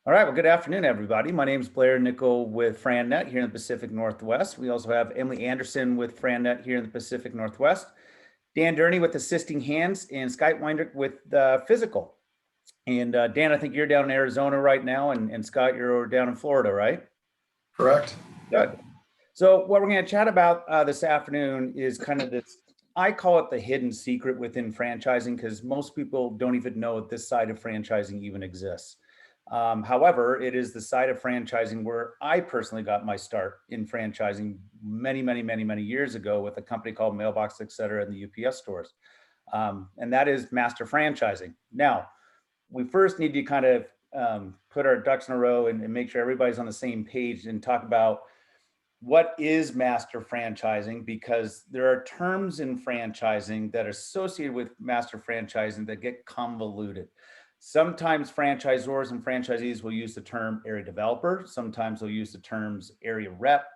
All right, well, good afternoon, everybody. My name is Blair Nickel with FranNet here in the Pacific Northwest. We also have Emily Anderson with FranNet here in the Pacific Northwest, Dan Durney with Assisting Hands, and Scott Weindrich with Physical. And Dan, I think you're down in Arizona right now, and Scott, you're down in Florida, right? Correct. Good. So what we're going to chat about this afternoon is kind of this, I call it the hidden secret within franchising, because most people don't even know that this side of franchising even exists. However, it is the side of franchising where I personally got my start in franchising many years ago with a company called Mailbox, et cetera, in the UPS stores. And that is Master Franchising. Now, we first need to kind of put our ducks in a row and make sure everybody's on the same page and talk about what is master franchising, because there are terms in franchising that are associated with master franchising that get convoluted. Sometimes franchisors and franchisees will use the term area developer. Sometimes they'll use the terms area rep.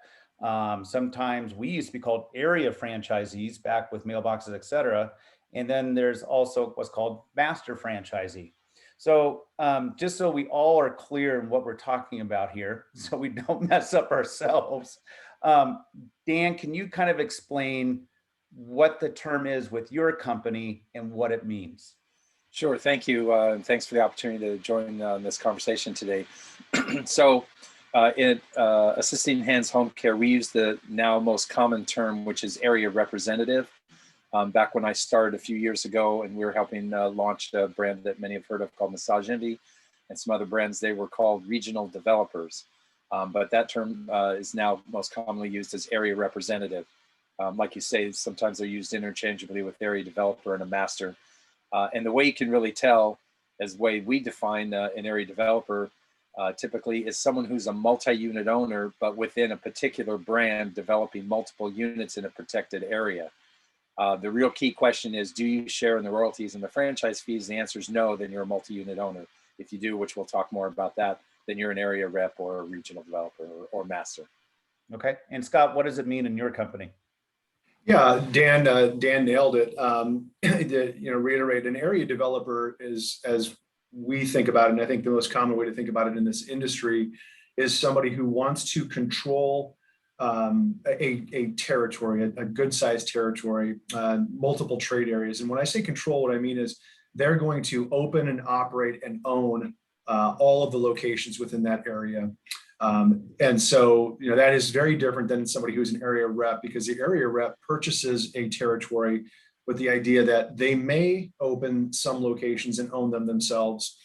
Sometimes we used to be called area franchisees back with mailboxes, et cetera. And then there's also what's called master franchisee. So just so we all are clear in what we're talking about here, so we don't mess up ourselves, Dan, can you kind of explain what the term is with your company and what it means? Sure, thank you. And thanks for the opportunity to join this conversation today. So in Assisting Hands Home Care, we use the now most common term, which is area representative. Back when I started a few years ago and we were helping launch a brand that many have heard of called Massage Envy and some other brands, they were called regional developers. But that term is now most commonly used as area representative. Like you say, sometimes they're used interchangeably with area developer and a master. And the way you can really tell, as the way we define an area developer, typically is someone who's a multi-unit owner, but within a particular brand, developing multiple units in a protected area. The real key question is, do you share in the royalties and the franchise fees? The answer is no, then you're a multi-unit owner. If you do, which we'll talk more about that, then you're an area rep or a regional developer or master. Okay. And Scott, what does it mean in your company? Yeah, Dan nailed it. Reiterate, an area developer is, as we think about it, and I think the most common way to think about it in this industry is somebody who wants to control a territory, a good-sized territory, multiple trade areas. And when I say control, what I mean is they're going to open and operate and own all of the locations within that area. And so, that is very different than somebody who's an area rep, because the area rep purchases a territory with the idea that they may open some locations and own them themselves,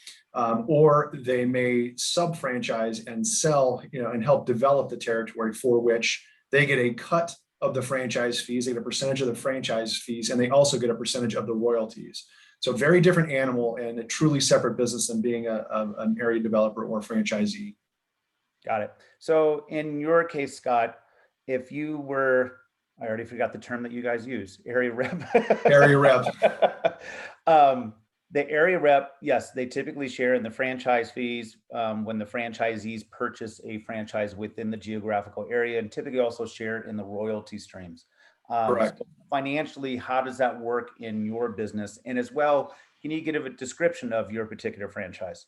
or they may sub-franchise and sell, and help develop the territory, for which they get a cut of the franchise fees, they get a percentage of the franchise fees, and they also get a percentage of the royalties. So very different animal and a truly separate business than being an area developer or franchisee. Got it. So in your case, Scott, if you were, I already forgot the term that you guys use, area rep. Area rep. The area rep, yes, they typically share in the franchise fees when the franchisees purchase a franchise within the geographical area, and typically also share in the royalty streams. Correct. So financially, how does that work in your business? And as well, can you give a description of your particular franchise?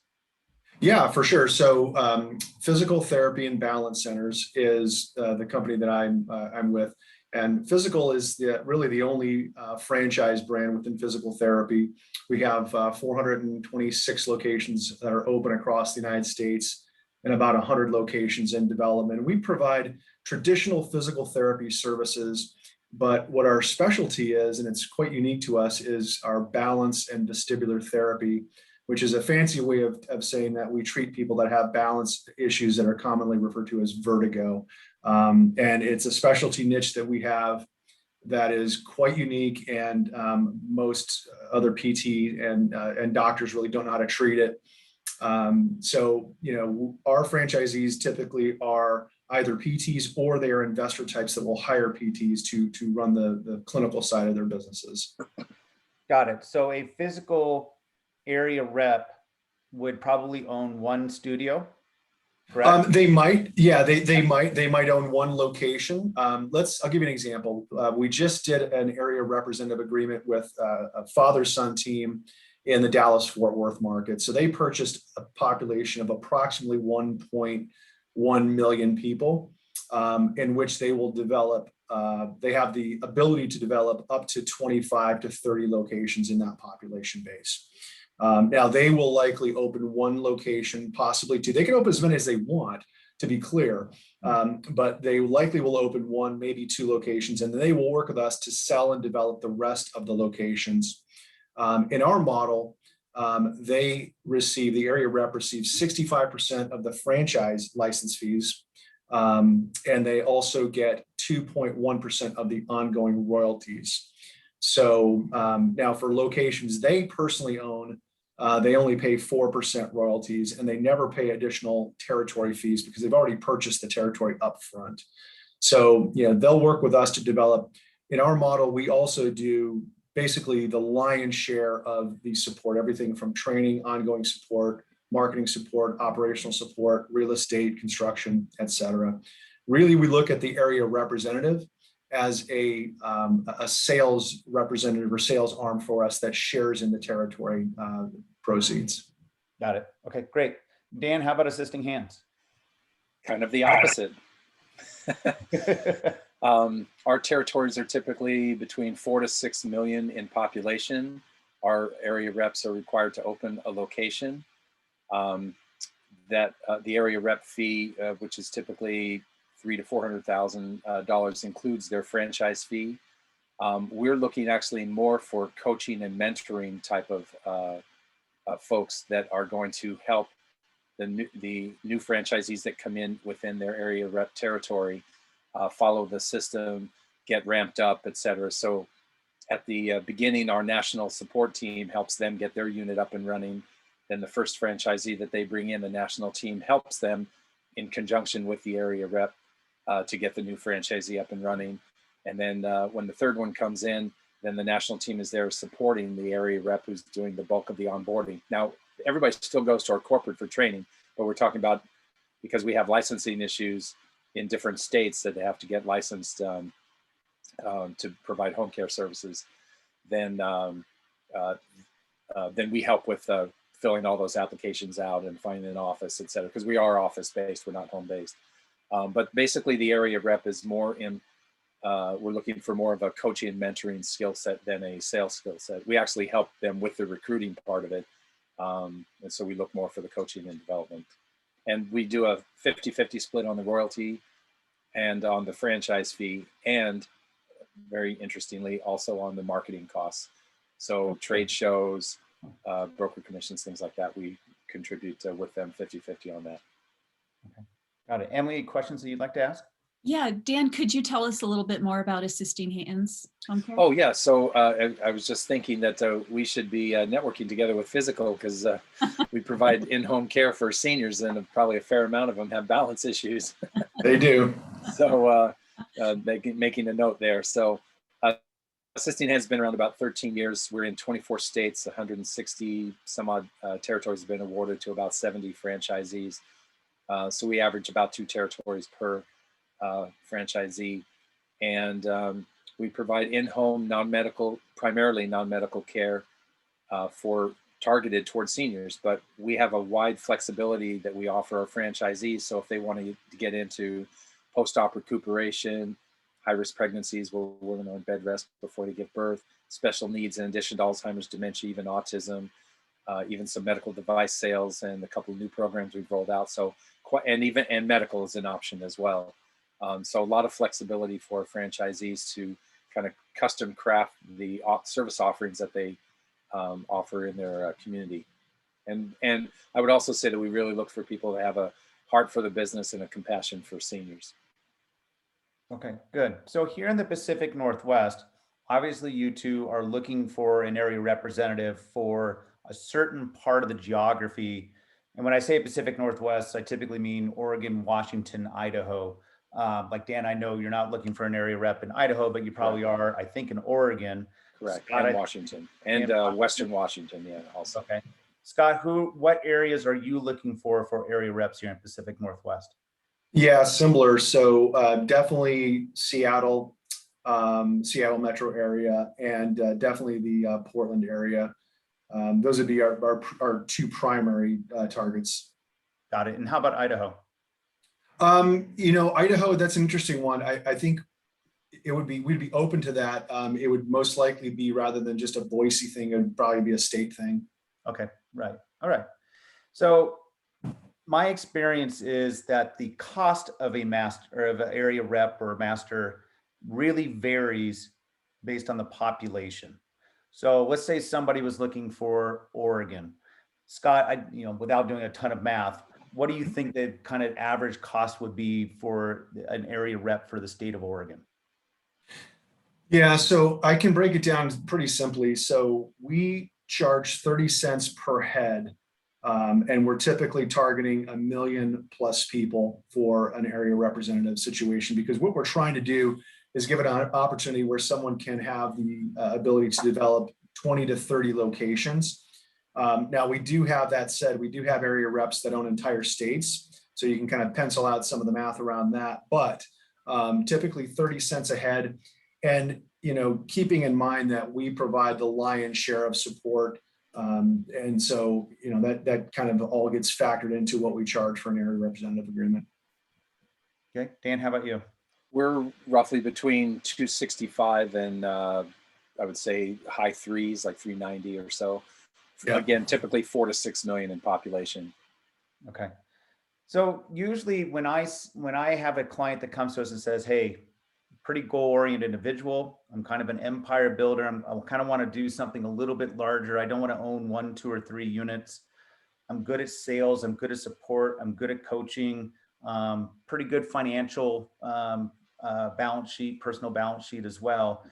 Yeah, for sure. So Physical Therapy and Balance Centers is the company that I'm with. And Physical is really the only franchise brand within physical therapy. We have 426 locations that are open across the United States and about 100 locations in development. We provide traditional physical therapy services, but what our specialty is, and it's quite unique to us, is our balance and vestibular therapy, which is a fancy way of saying that we treat people that have balance issues that are commonly referred to as vertigo. And it's a specialty niche that we have that is quite unique, and most other PT and doctors really don't know how to treat it. So, our franchisees typically are either PTs or they are investor types that will hire PTs to run the clinical side of their businesses. Got it. So a physical area rep would probably own one studio, correct? They might, yeah, they might own one location. I'll give you an example. We just did an area representative agreement with a father-son team in the Dallas-Fort Worth market. So they purchased a population of approximately 1.1 million people, in which they will develop, they have the ability to develop up to 25 to 30 locations in that population base. Now they will likely open one location, possibly two. They can open as many as they want, to be clear, but they likely will open one, maybe two locations, and then they will work with us to sell and develop the rest of the locations. In our model, the area rep receives 65% of the franchise license fees, and they also get 2.1% of the ongoing royalties. So now for locations they personally own, they only pay 4% royalties, and they never pay additional territory fees because they've already purchased the territory up front. So, they'll work with us to develop. In our model, we also do basically the lion's share of the support, everything from training, ongoing support, marketing support, operational support, real estate, construction, et cetera. Really, we look at the area representative as a sales representative or sales arm for us that shares in the territory proceeds. Got it. Okay, great. Dan, how about assisting hands? Kind of the opposite. Our territories are typically between 4 to 6 million in population. Our area reps are required to open a location. The area rep fee, which is typically $300,000 to $400,000, includes their franchise fee. We're looking actually more for coaching and mentoring type of folks that are going to help the new franchisees that come in within their area rep territory follow the system, get ramped up, et cetera. So at the beginning, our national support team helps them get their unit up and running. Then the first franchisee that they bring in, the national team helps them in conjunction with the area rep to get the new franchisee up and running. And then when the third one comes in, then the national team is there supporting the area rep who's doing the bulk of the onboarding. Now, everybody still goes to our corporate for training, but we're talking about, because we have licensing issues in different states that they have to get licensed to provide home care services, then we help with filling all those applications out and finding an office, et cetera, because we are office-based, we're not home-based. But basically the area rep is more in, we're looking for more of a coaching and mentoring skill set than a sales skill set. We actually help them with the recruiting part of it. And so we look more for the coaching and development. And we do a 50-50 split on the royalty and on the franchise fee, and very interestingly, also on the marketing costs. So trade shows, broker commissions, things like that, we contribute with them 50-50 on that. Okay. Got it. Emily, questions that you'd like to ask? Yeah, Dan, could you tell us a little bit more about Assisting Hands Home Care? Oh yeah, so I was just thinking that we should be networking together with Physical, because we provide in-home care for seniors, and probably a fair amount of them have balance issues. They do. So making a note there. So Assisting Hands has been around about 13 years. We're in 24 states, 160 some odd territories have been awarded to about 70 franchisees. So we average about 2 territories per franchisee. And we provide in-home non-medical, primarily non-medical care for targeted towards seniors, but we have a wide flexibility that we offer our franchisees. So if they want to get into post-op recuperation, high-risk pregnancies where women are in bed rest before they give birth, special needs in addition to Alzheimer's, dementia, even autism, even some medical device sales, and a couple of new programs we've rolled out. So and medical is an option as well. So a lot of flexibility for franchisees to kind of custom craft the service offerings that they offer in their community. And I would also say that we really look for people to have a heart for the business and a compassion for seniors. Okay, good. So here in the Pacific Northwest, obviously you two are looking for an area representative for a certain part of the geography. And when I say Pacific Northwest, I typically mean Oregon, Washington, Idaho. Like Dan, I know you're not looking for an area rep in Idaho, but you probably are, I think, in Oregon. Correct, Scott, and Washington, and Western Washington, yeah, also. Okay. Scott, what areas are you looking for area reps here in Pacific Northwest? Yeah, similar. So definitely Seattle metro area, and definitely the Portland area. Those would be our two primary targets. Got it. And how about Idaho? Idaho, that's an interesting one. I think we'd be open to that. It would most likely be, rather than just a Boise thing, it would probably be a state thing. Okay, right. All right. So my experience is that the cost of a master or of an area rep or master really varies based on the population. So let's say somebody was looking for Oregon. Scott, without doing a ton of math, what do you think the kind of average cost would be for an area rep for the state of Oregon? Yeah, so I can break it down pretty simply. So we charge 30 cents per head, and we're typically targeting 1 million plus people for an area representative situation, because what we're trying to do is give it an opportunity where someone can have the ability to develop 20 to 30 locations. Now, we do have that said, we do have area reps that own entire states, so you can kind of pencil out some of the math around that, but typically 30 cents a head. And, keeping in mind that we provide the lion's share of support. And so, that kind of all gets factored into what we charge for an area representative agreement. Okay, Dan, how about you? We're roughly between 265 and I would say high threes, like 390 or so. Yeah. Again, typically 4 to 6 million in population. Okay. So usually when I have a client that comes to us and says, hey, pretty goal-oriented individual, I'm kind of an empire builder, I kind of want to do something a little bit larger, I don't want to own 1, 2, or 3 units, I'm good at sales, I'm good at support, I'm good at coaching, pretty good financial balance sheet, personal balance sheet as well.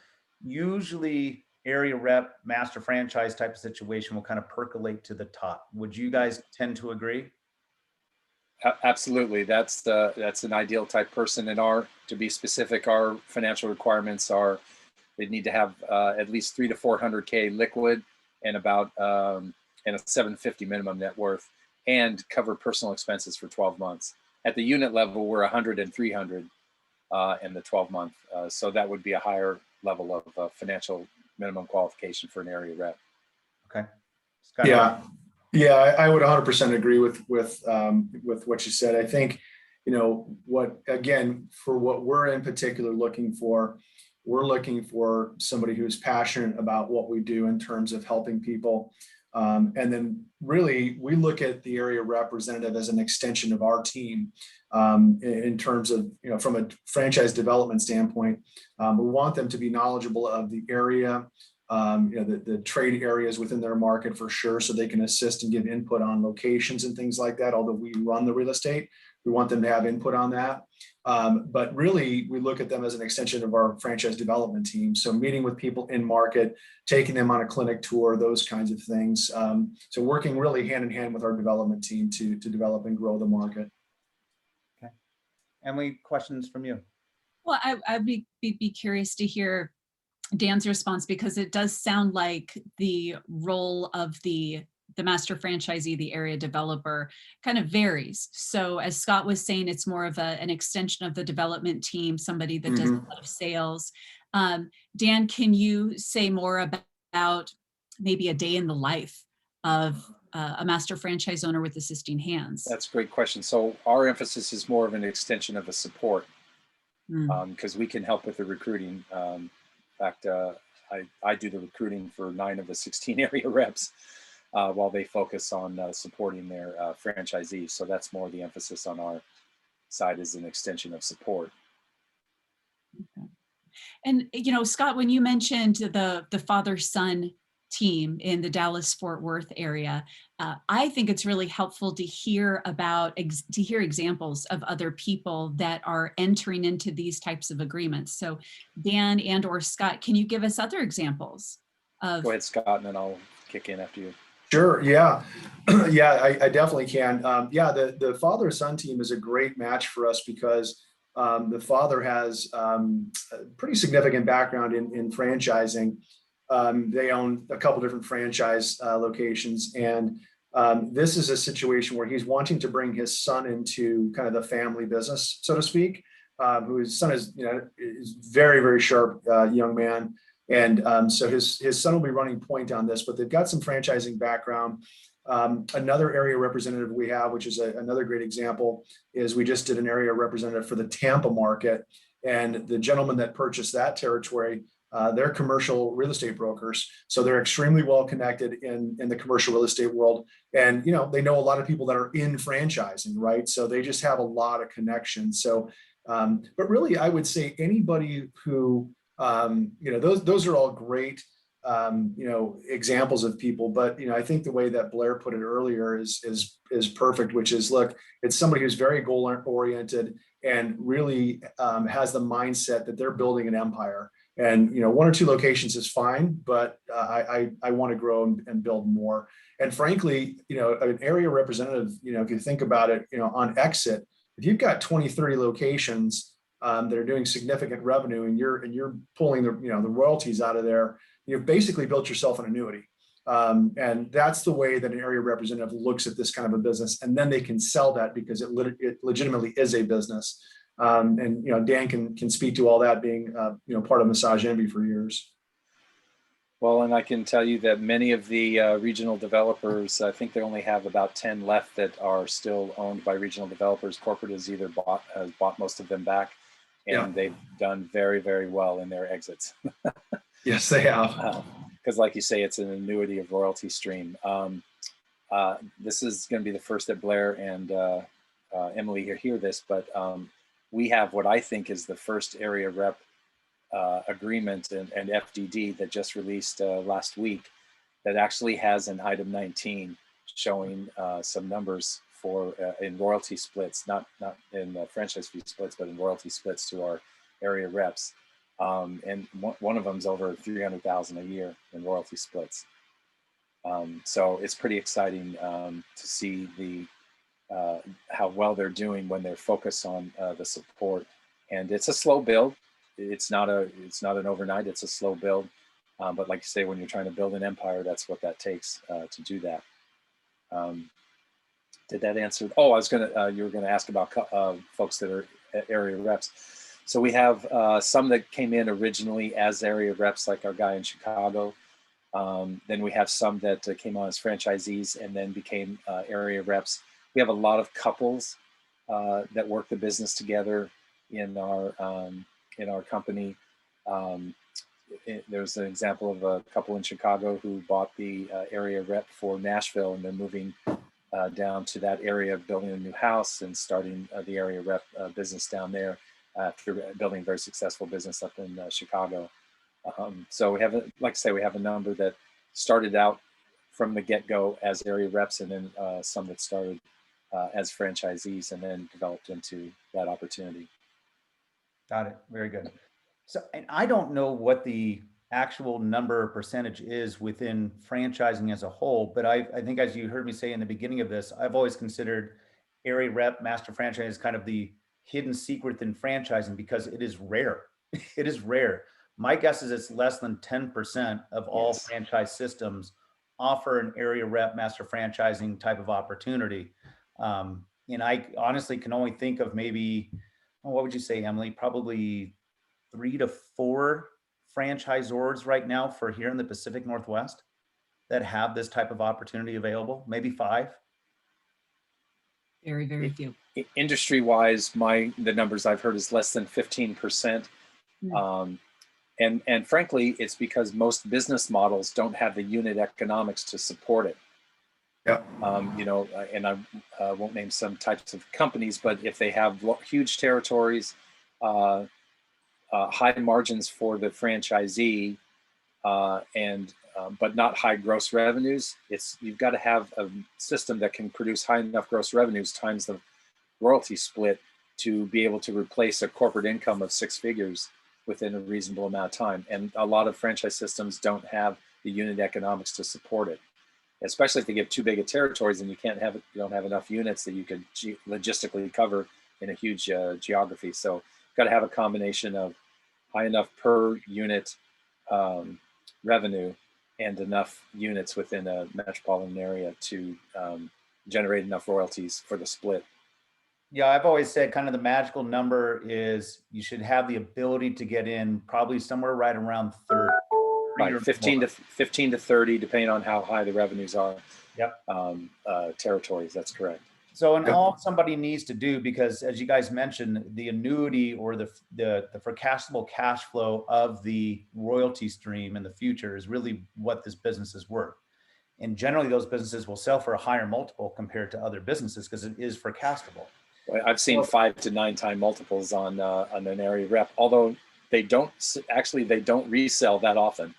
Usually area rep, master franchise type of situation will kind of percolate to the top. Would you guys tend to agree? Absolutely. That's an ideal type person. To be specific, our financial requirements are, they need to have at least 300 to 400K liquid and about and a 750 minimum net worth, and cover personal expenses for 12 months. At the unit level, we're 100 and 300 in the 12 month. So that would be a higher level of financial minimum qualification for an area rep. Okay. Scott, yeah, I would 100% agree with what you said. I think, for what we're in particular looking for, we're looking for somebody who's passionate about what we do in terms of helping people. And then really, we look at the area representative as an extension of our team in terms of, from a franchise development standpoint. We want them to be knowledgeable of the area, the trade areas within their market for sure, so they can assist and give input on locations and things like that. Although we run the real estate, we want them to have input on that. But really, we look at them as an extension of our franchise development team. So meeting with people in market, taking them on a clinic tour, those kinds of things. So working really hand in hand with our development team to develop and grow the market. Okay. Emily, questions from you? Well, I'd be curious to hear Dan's response, because it does sound like the role of the master franchisee, the area developer, kind of varies. So as Scott was saying, it's more of an extension of the development team, somebody that does a lot of sales. Dan, can you say more about maybe a day in the life of a master franchise owner with assisting hands? That's a great question. So our emphasis is more of an extension of a support, because we can help with the recruiting. In fact, I do the recruiting for 9 of the 16 area reps while they focus on supporting their franchisees. So that's more the emphasis on our side, is an extension of support. Okay. And, Scott, when you mentioned the father-son team in the Dallas-Fort Worth area, I think it's really helpful to hear examples of other people that are entering into these types of agreements. So Dan and or Scott, can you give us other examples of? Go ahead, Scott, and then I'll kick in after you. Sure. Yeah. Yeah, I definitely can. The father-son team is a great match for us because the father has a pretty significant background in franchising. They own a couple different franchise locations, and this is a situation where he's wanting to bring his son into kind of the family business, so to speak. His son is very, very sharp young man, And so his son will be running point on this, but they've got some franchising background. Another area representative we have, which is another great example, is we just did an area representative for the Tampa market. And the gentleman that purchased that territory, they're commercial real estate brokers. So they're extremely well connected in the commercial real estate world. And, they know a lot of people that are in franchising, right? So they just have a lot of connections. So, but really, I would say anybody who, those are all great, examples of people. But, I think the way that Blair put it earlier is perfect, which is, look, it's somebody who's very goal oriented and really has the mindset that they're building an empire. And, one or two locations is fine, but I want to grow and build more. And frankly, an area representative, if you think about it, on exit, if you've got 20, 30 locations that are doing significant revenue and you're pulling the royalties out of there, you've basically built yourself an annuity. And that's the way that an area representative looks at this kind of a business. And then they can sell that because it legitimately is a business. And Dan can speak to all that, being part of Massage Envy for years. Well, and I can tell you that many of the regional developers, I think they only have about 10 left that are still owned by regional developers. Corporate has bought most of them back, and they've done very, very well in their exits. Yes, they have. Because like you say, it's an annuity of royalty stream. This is going to be the first that Blair and Emily hear this, but we have what I think is the first area rep agreement and FDD that just released last week that actually has an item 19 showing some numbers for in royalty splits, not in franchise fee splits, but in royalty splits to our area reps. And one of them's over 300,000 a year in royalty splits. So it's pretty exciting to see how well they're doing when they're focused on the support. And it's a slow build. It's not an overnight. It's a slow build. But like you say, when you're trying to build an empire, that's what that takes to do that. Did that answer? Oh, you were gonna ask about folks that are area reps. So we have some that came in originally as area reps, like our guy in Chicago. Then we have some that came on as franchisees and then became area reps. We have a lot of couples that work the business together in our company. There's an example of a couple in Chicago who bought the area rep for Nashville, and they're moving down to that area, building a new house and starting the area rep business down there after building a very successful business up in Chicago. So we have, like I say, we have a number that started out from the get-go as area reps, and then some that started as franchisees and then developed into that opportunity. Got it. Very good. So, and I don't know what the actual number or percentage is within franchising as a whole, but I think, as you heard me say in the beginning of this, I've always considered area rep, master franchise as kind of the hidden secret in franchising because it is rare. It is rare. My guess is it's less than 10% of all franchise systems offer an area rep, master franchising type of opportunity. And I honestly can only think of maybe, what would you say, Emily? Probably 3 to 4 franchisors right now for here in the Pacific Northwest that have this type of opportunity available, maybe 5. Very, very few. Industry wise, the numbers I've heard is less than 15%. And frankly, it's because most business models don't have the unit economics to support it. Yeah. And I won't name some types of companies, but if they have huge territories, high margins for the franchisee, but not high gross revenues, you've got to have a system that can produce high enough gross revenues times the royalty split to be able to replace a corporate income of 6 figures within a reasonable amount of time. And a lot of franchise systems don't have the unit economics to support it, especially if they give too big of territories and you don't have enough units that you could logistically cover in a huge geography. So you've got to have a combination of high enough per unit revenue and enough units within a metropolitan area to generate enough royalties for the split. Yeah, I've always said kind of the magical number is you should have the ability to get in probably somewhere right around 30. Right, 15 to 30, depending on how high the revenues are. Yep. Territories. That's correct. So, and all somebody needs to do, because as you guys mentioned, the annuity or the forecastable cash flow of the royalty stream in the future is really what this business is worth. And generally those businesses will sell for a higher multiple compared to other businesses because it is forecastable. I've seen 5 to 9 time multiples on an area rep, although they don't resell that often.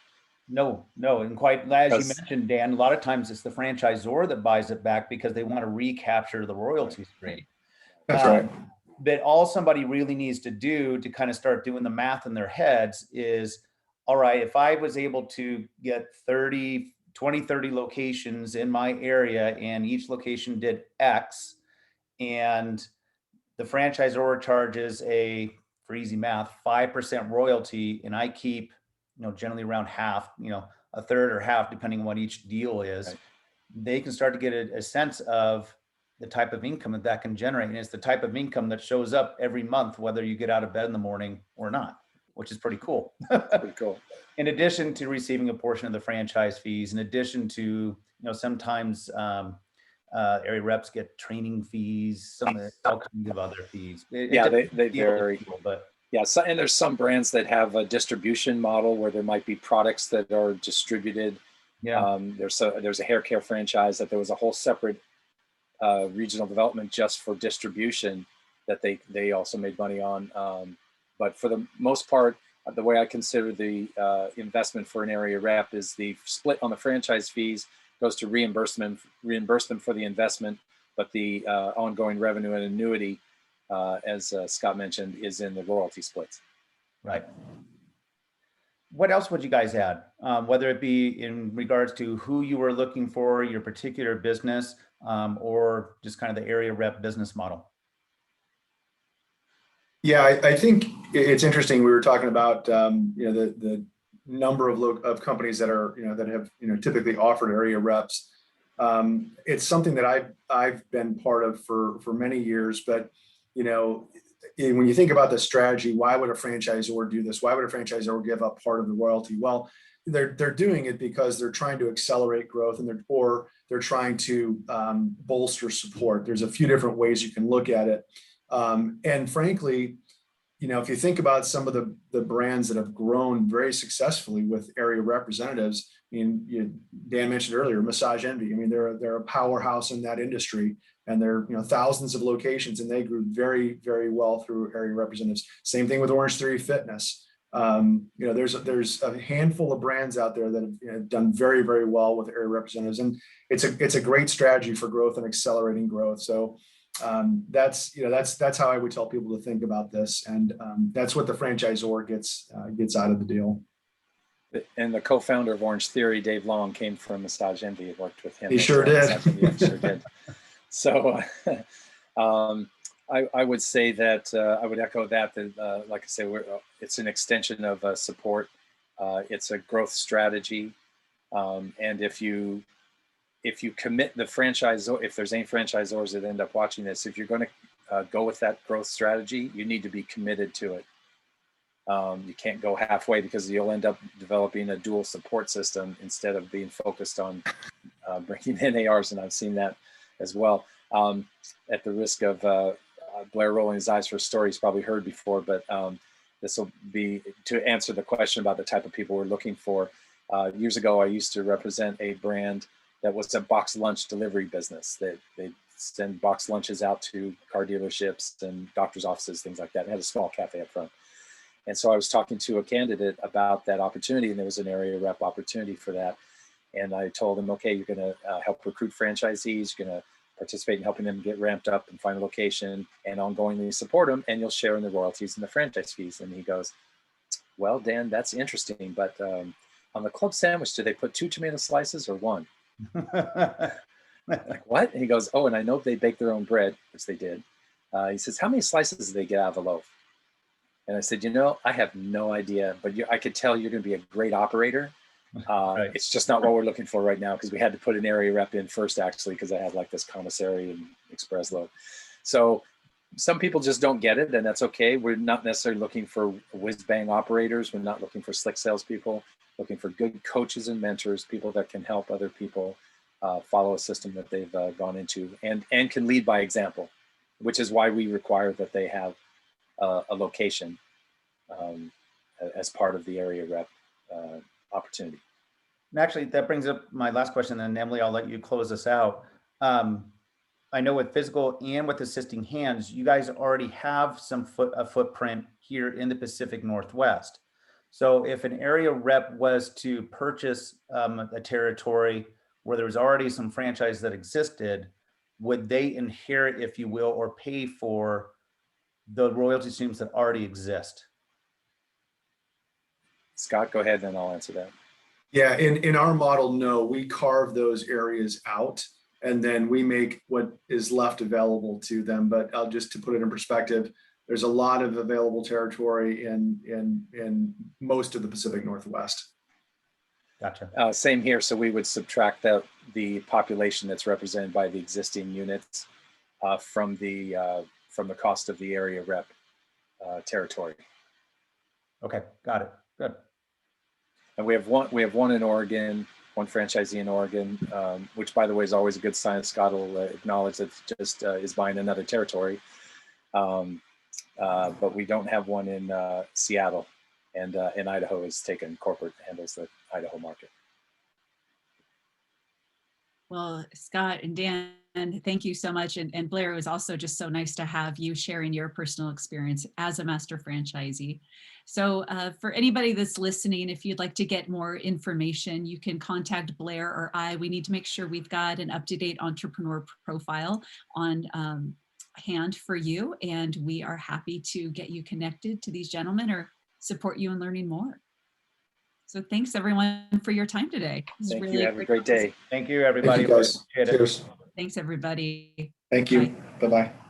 No. And quite as you mentioned, Dan, a lot of times it's the franchisor that buys it back because they want to recapture the royalty stream. That's right. But all somebody really needs to do to kind of start doing the math in their heads is, all right, if I was able to get 30 locations in my area and each location did X, and the franchisor charges for easy math, 5% royalty, and I keep, generally around half, a third or half, depending on what each deal is, right. They can start to get a sense of the type of income that can generate. And it's the type of income that shows up every month, whether you get out of bed in the morning or not, which is pretty cool. Pretty cool. In addition to receiving a portion of the franchise fees, in addition to, sometimes area reps get training fees, all kinds of other fees. They vary. But yeah, and there's some brands that have a distribution model where there might be products that are distributed. Yeah. There's a hair care franchise that there was a whole separate regional development just for distribution that they also made money on. But for the most part, the way I consider the investment for an area rep is the split on the franchise fees goes to reimbursement for the investment, but the ongoing revenue and annuity, as Scott mentioned, is in the royalty splits. Right. What else would you guys add? Whether it be in regards to who you were looking for, your particular business, or just kind of the area rep business model? Yeah, I think it's interesting. We were talking about the number of companies that are that have typically offered area reps. It's something that I've been part of for many years. But when you think about the strategy, why would a franchisor do this? Why would a franchisor give up part of the royalty? Well, they're doing it because they're trying to accelerate growth, and they're trying to bolster support. There's a few different ways you can look at it. And frankly, if you think about some of the brands that have grown very successfully with area representatives, Dan mentioned earlier, Massage Envy. They're a powerhouse in that industry, and they're thousands of locations, and they grew very, very well through area representatives. Same thing with Orange Theory Fitness. There's a handful of brands out there that have done very, very well with area representatives, and it's a great strategy for growth and accelerating growth. So that's how I would tell people to think about this, and that's what the franchisor gets out of the deal. And the co-founder of Orange Theory, Dave Long, came from Massage Envy. I worked with him. He sure did. Yeah, sure did. So I would say that I would echo that like I say, it's an extension of support. It's a growth strategy, and if you commit the franchisor, if there's any franchisors that end up watching this, if you're going to go with that growth strategy, you need to be committed to it. You can't go halfway, because you'll end up developing a dual support system instead of being focused on bringing in ARs, and I've seen that as well. At the risk of Blair rolling his eyes for a story he's probably heard before, but this will be to answer the question about the type of people we're looking for. Years ago, I used to represent a brand that was a box lunch delivery business. They send box lunches out to car dealerships and doctors' offices, things like that. It had a small cafe up front. And so I was talking to a candidate about that opportunity, and there was an area rep opportunity for that. And I told him, okay, you're going to help recruit franchisees, you're going to participate in helping them get ramped up and find a location, and ongoingly support them, and you'll share in the royalties and the franchise fees. And he goes, well, Dan, that's interesting, but on the club sandwich, do they put 2 tomato slices or 1? Like, what? And he goes, oh, and I know they bake their own bread, which they did. He says, how many slices do they get out of a loaf? And I said, I have no idea, but I could tell you're going to be a great operator. Right. It's just not what we're looking for right now, because we had to put an area rep in first, actually, because I had like this commissary and express load. So some people just don't get it, and that's okay. We're not necessarily looking for whiz bang operators. We're not looking for slick salespeople. looking for good coaches and mentors, people that can help other people follow a system that they've gone into and can lead by example, which is why we require that they have a location as part of the area rep opportunity. And actually, that brings up my last question, and Emily, I'll let you close this out. I know with physical and with assisting hands, you guys already have a footprint here in the Pacific Northwest. So if an area rep was to purchase a territory where there was already some franchise that existed, would they inherit, if you will, or pay for the royalty streams that already exist? Scott, go ahead, then I'll answer that. Yeah, in our model, no, we carve those areas out and then we make what is left available to them. But just to put it in perspective, there's a lot of available territory in most of the Pacific Northwest. Gotcha. Same here. So we would subtract the population that's represented by the existing units from the cost of the area rep territory. Okay, got it. Good. And we have one in Oregon, one franchisee in Oregon, which by the way is always a good sign. Scott will acknowledge that just is buying another territory. But we don't have one in Seattle, and Idaho is taken corporate, handles the Idaho market. Well, Scott and Dan, thank you so much. And Blair, it was also just so nice to have you sharing your personal experience as a master franchisee. So for anybody that's listening, if you'd like to get more information, you can contact Blair or I. We need to make sure we've got an up-to-date entrepreneur profile on hand for you. And we are happy to get you connected to these gentlemen or support you in learning more. So thanks everyone for your time today. Thank you. Have a great day. Thank you, everybody. Thank you, guys. Appreciate it. Cheers. Thanks everybody. Thank you. Bye-bye.